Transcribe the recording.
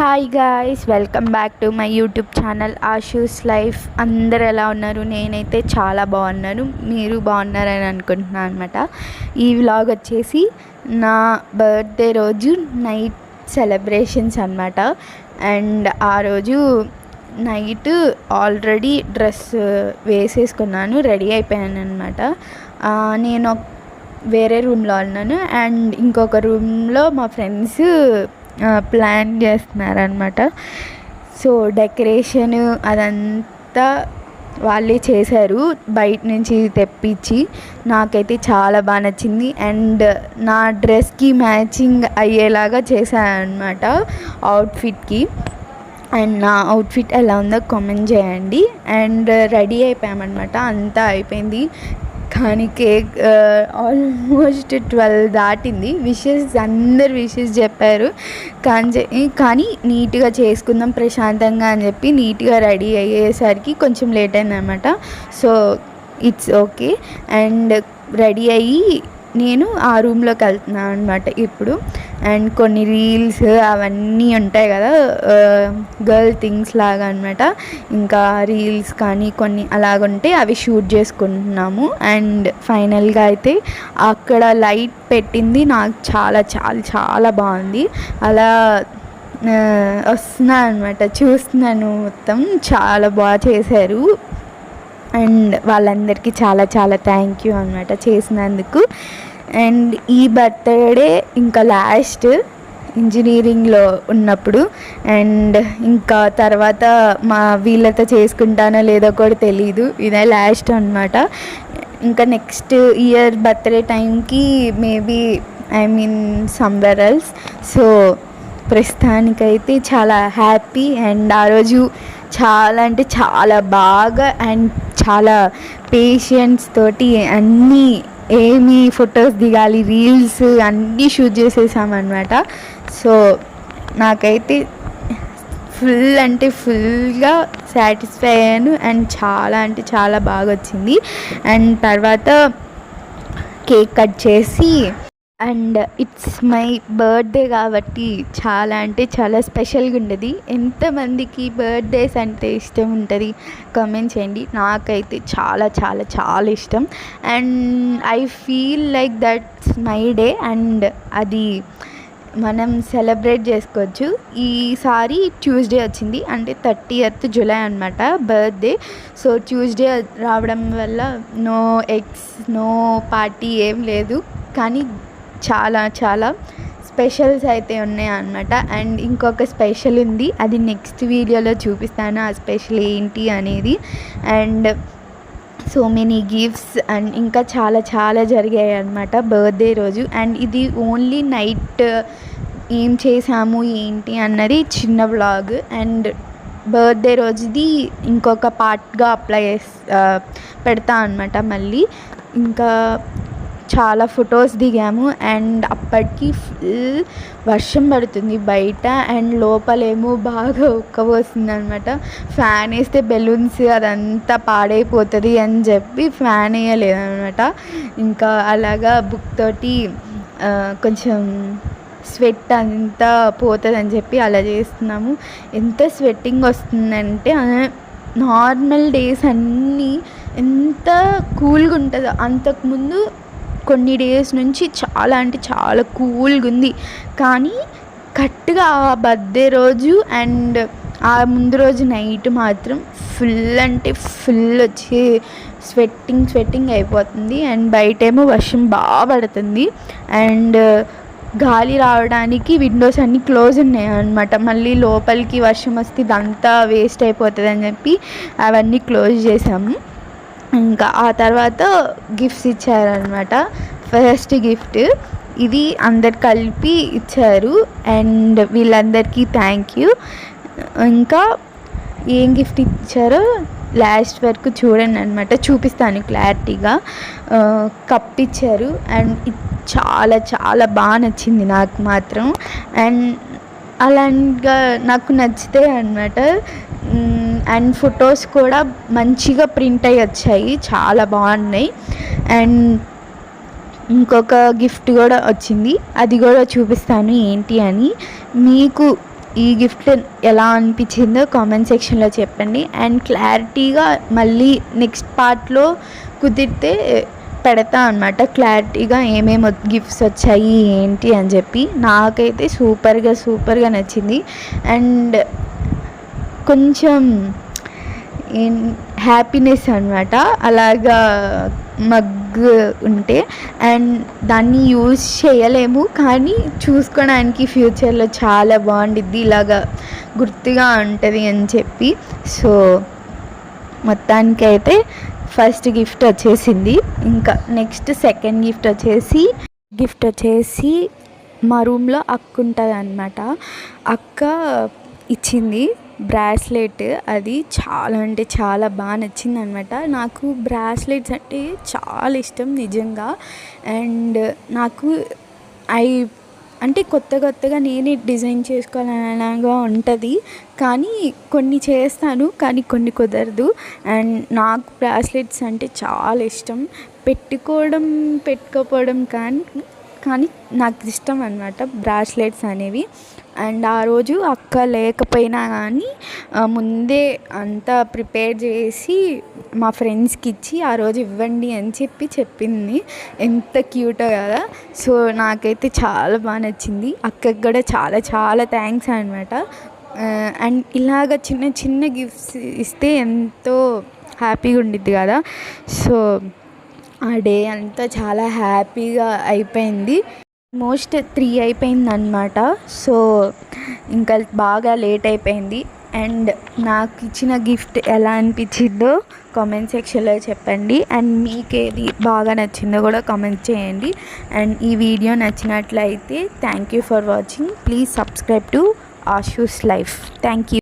Hi guys, welcome back to my YouTube channel Ashu's life. అందరు ఎలా ఉన్నారు? నేనైతే చాలా బాగున్నాను. మీరు బాగున్నారని అనుకుంటున్నాను అనమాట. ఈ వ్లాగ్ వచ్చేసి నా బర్త్డే రోజు నైట్ సెలబ్రేషన్స్ అనమాట. అండ్ ఆ రోజు నైట్ ఆల్రెడీ డ్రెస్ వేసేసుకున్నాను, రెడీ అయిపోయాను అనమాట. నేను వేరే రూమ్లో ఉన్నాను అండ్ ఇంకొక రూమ్లో మా ఫ్రెండ్స్ ప్లాన్ చేస్తున్నారనమాట. సో డెకరేషన్ అదంతా వాళ్ళే చేశారు, బయట నుంచి తెప్పించి. నాకైతే చాలా బాగా నచ్చింది అండ్ నా డ్రెస్కి మ్యాచింగ్ అయ్యేలాగా చేశారనమాట అవుట్ఫిట్కి. అండ్ నా అవుట్ఫిట్ ఎలా ఉందో కామెంట్ చేయండి. అండ్ రెడీ అయిపోయామన్నమాట, అంతా అయిపోయింది. కానీ కేక్ ఆల్మోస్ట్ 12 దాటింది. అందరు విషెస్ చెప్పారు, కానీ నీట్గా చేసుకుందాం ప్రశాంతంగా అని చెప్పి నీట్గా రెడీ అయ్యేసరికి కొంచెం లేట్ అయిందన్నమాట. So it's okay. And ready అయ్యి నేను ఆ రూమ్లోకి వెళ్తున్నాను అనమాట ఇప్పుడు. అండ్ కొన్ని రీల్స్ అవన్నీ ఉంటాయి కదా, గర్ల్ థింగ్స్ లాగా అనమాట. ఇంకా రీల్స్ కానీ కొన్ని అలాగుంటే అవి షూట్ చేసుకుంటున్నాము. అండ్ ఫైనల్గా అయితే అక్కడ లైట్ పెట్టింది నాకు చాలా చాలా చాలా బాగుంది. అలా వస్తున్నాను అనమాట, చూస్తున్నాను. మొత్తం చాలా బాగా చేశారు అండ్ వాళ్ళందరికీ చాలా చాలా థ్యాంక్ యూ అనమాట చేసినందుకు. అండ్ ఈ బర్త్డే ఇంకా లాస్ట్ ఇంజనీరింగ్లో ఉన్నప్పుడు. అండ్ ఇంకా తర్వాత వీళ్ళతో చేసుకుంటానో లేదో కూడా తెలీదు, ఇదే లాస్ట్ అనమాట. ఇంకా నెక్స్ట్ ఇయర్ బర్త్డే టైంకి మేబీ సమ్వేర్ ఎల్స్. సో ప్రస్తుతానికైతే చాలా హ్యాపీ. అండ్ ఆ రోజు చాలా అంటే చాలా బాగా అండ్ చాలా పేషెన్స్ తోటి అన్నీ ఏమి ఫొటోస్ దిగాలి, రీల్స్ అన్నీ షూట్ చేసేసామన్నమాట. సో నాకైతే ఫుల్ అంటే ఫుల్గా సాటిస్ఫై అయ్యాను అండ్ చాలా అంటే చాలా బాగా వచ్చింది. అండ్ తర్వాత కేక్ కట్ చేసి, అండ్ ఇట్స్ మై బర్త్డే కాబట్టి చాలా అంటే చాలా స్పెషల్గా ఉండేది. ఎంతమందికి బర్త్డేస్ అంటే ఇష్టం ఉంటుంది కామెంట్ చేయండి. నాకైతే చాలా చాలా చాలా ఇష్టం. And I feel like that's my day and అది మనం సెలబ్రేట్ చేసుకోవచ్చు. ఈసారి ట్యూస్డే వచ్చింది, అంటే 30th జూలై అనమాట బర్త్డే. సో ట్యూస్డే రావడం వల్ల నో ఎగ్స్, నో పార్టీ ఏం లేదు, కానీ చాలా చాలా స్పెషల్స్ అయితే ఉన్నాయి అన్నమాట. అండ్ ఇంకొక స్పెషల్ ఉంది, అది నెక్స్ట్ వీడియోలో చూపిస్తాను ఆ స్పెషల్ ఏంటి అనేది. And so many gifts and ఇంకా చాలా చాలా జరిగాయి అన్నమాట బర్త్డే రోజు. అండ్ ఇది ఓన్లీ నైట్ ఏం చేసాము ఏంటి అన్నది చిన్న వ్లాగ్. అండ్ బర్త్డే రోజుది ఇంకొక పార్ట్గా పెడతా అన్నమాట మళ్ళీ. ఇంకా చాలా ఫొటోస్ దిగాము అండ్ అప్పటికి ఫుల్ వర్షం పడుతుంది బయట అండ్ లోపలేమో బాగా ఉక్కబోస్తుంది అనమాట. ఫ్యాన్ వేస్తే బెలూన్స్ అదంతా పాడైపోతుంది అని చెప్పి ఫ్యాన్ వేయలేదన్నమాట. ఇంకా అలాగా బుక్ తోటి కొంచెం స్వెట్ అంతా పోతుందని చెప్పి అలా చేస్తున్నాము. ఎంత స్వెట్టింగ్ వస్తుందంటే నార్మల్ డేస్ అన్నీ ఎంత కూల్గా ఉంటుందో అంతకుముందు కొన్ని డేస్ నుంచి చాలా అంటే చాలా కూల్గా ఉంది. కానీ కరెక్ట్గా ఆ బర్త్డే రోజు అండ్ ఆ ముందు రోజు నైట్ మాత్రం ఫుల్ అంటే ఫుల్ వచ్చి స్వెట్టింగ్ అయిపోతుంది. అండ్ బయటేమో వర్షం బాగా పడుతుంది అండ్ గాలి రావడానికి విండోస్ అన్నీ క్లోజ్ ఉన్నాయి అన్నమాట. మళ్ళీ లోపలికి వర్షం వస్తే ఇదంతా వేస్ట్ అయిపోతుంది అని చెప్పి అవన్నీ క్లోజ్ చేసాము. ఇంకా ఆ తర్వాత గిఫ్ట్స్ ఇచ్చారనమాట. ఫస్ట్ గిఫ్ట్ ఇది అందరు కలిపి ఇచ్చారు అండ్ వీళ్ళందరికీ థ్యాంక్ యూ. ఇంకా ఏం గిఫ్ట్ ఇచ్చారో లాస్ట్ వరకు చూడండి అనమాట, చూపిస్తాను క్లారిటీగా. కప్ ఇచ్చారు అండ్ చాలా చాలా బాగా నచ్చింది నాకు మాత్రం. అండ్ అలాగా నాకు నచ్చితే అనమాట. అండ్ ఫొటోస్ కూడా మంచిగా ప్రింట్ అయ్యి వచ్చాయి, చాలా బాగున్నాయి. అండ్ ఇంకొక గిఫ్ట్ కూడా వచ్చింది, అది కూడా చూపిస్తాను ఏంటి అని. మీకు ఈ గిఫ్ట్ ఎలా అనిపించిందో కామెంట్ సెక్షన్లో చెప్పండి. అండ్ క్లారిటీగా మళ్ళీ నెక్స్ట్ పార్ట్లో కుదిరితే పెడతా అనమాట, క్లారిటీగా ఏమేమి గిఫ్ట్స్ వచ్చాయి ఏంటి అని చెప్పి. నాకైతే సూపర్గా నచ్చింది. అండ్ కొంచెం హ్యాపీనెస్ అనమాట అలాగా మగ్ ఉంటే. అండ్ దాన్ని యూజ్ చేయలేము కానీ చూసుకోవడానికి ఫ్యూచర్లో చాలా బాగుండిద్ది, ఇలాగా గుర్తుగా ఉంటుంది అని చెప్పి. సో మొత్తానికైతే ఫస్ట్ గిఫ్ట్ వచ్చేసింది. ఇంకా నెక్స్ట్ సెకండ్ గిఫ్ట్ వచ్చేసి మా రూమ్లో అక్క ఉంటుంది అన్నమాట. అక్క ఇచ్చింది బ్రాస్లెట్. అది చాలా అంటే చాలా బాగా నచ్చింది అనమాట. నాకు బ్రాస్లెట్స్ అంటే చాలా ఇష్టం నిజంగా. అండ్ నాకు అంటే కొత్తగా నేనే డిజైన్ చేసుకోవాలనగా ఉంటుంది, కానీ కొన్ని చేస్తాను కానీ కొన్ని కుదరదు. అండ్ నాకు బ్రాస్లెట్స్ అంటే చాలా ఇష్టం, పెట్టుకోపోవడం కానీ నాకు ఇష్టం అన్నమాట బ్రాస్లెట్స్ అనేవి. అండ్ ఆ రోజు అక్క లేకపోయినా కానీ ముందే అంతా ప్రిపేర్ చేసి మా ఫ్రెండ్స్కి ఇచ్చి ఆ రోజు ఇవ్వండి అని చెప్పింది. ఎంత క్యూటో కదా. సో నాకైతే చాలా బాగా నచ్చింది. అక్కకి కూడా చాలా థ్యాంక్స్ అనమాట. అండ్ ఇలాగ చిన్న గిఫ్ట్స్ ఇస్తే ఎంతో హ్యాపీగా ఉండిద్ది కదా. సో ఆ డే అంతా చాలా హ్యాపీగా అయిపోయింది. ఆల్మోస్ట్ 3 అయిపోయింది అనమాట. సో ఇంకా బాగా లేట్ అయిపోయింది. అండ్ నాకు ఇచ్చిన గిఫ్ట్ ఎలా అనిపించిందో కామెంట్ సెక్షన్లో చెప్పండి. అండ్ మీకు ఏది బాగా నచ్చిందో కూడా కామెంట్ చేయండి. అండ్ ఈ వీడియో నచ్చినట్లయితే thank you for watching. Please subscribe to Ashu's life. Thank you.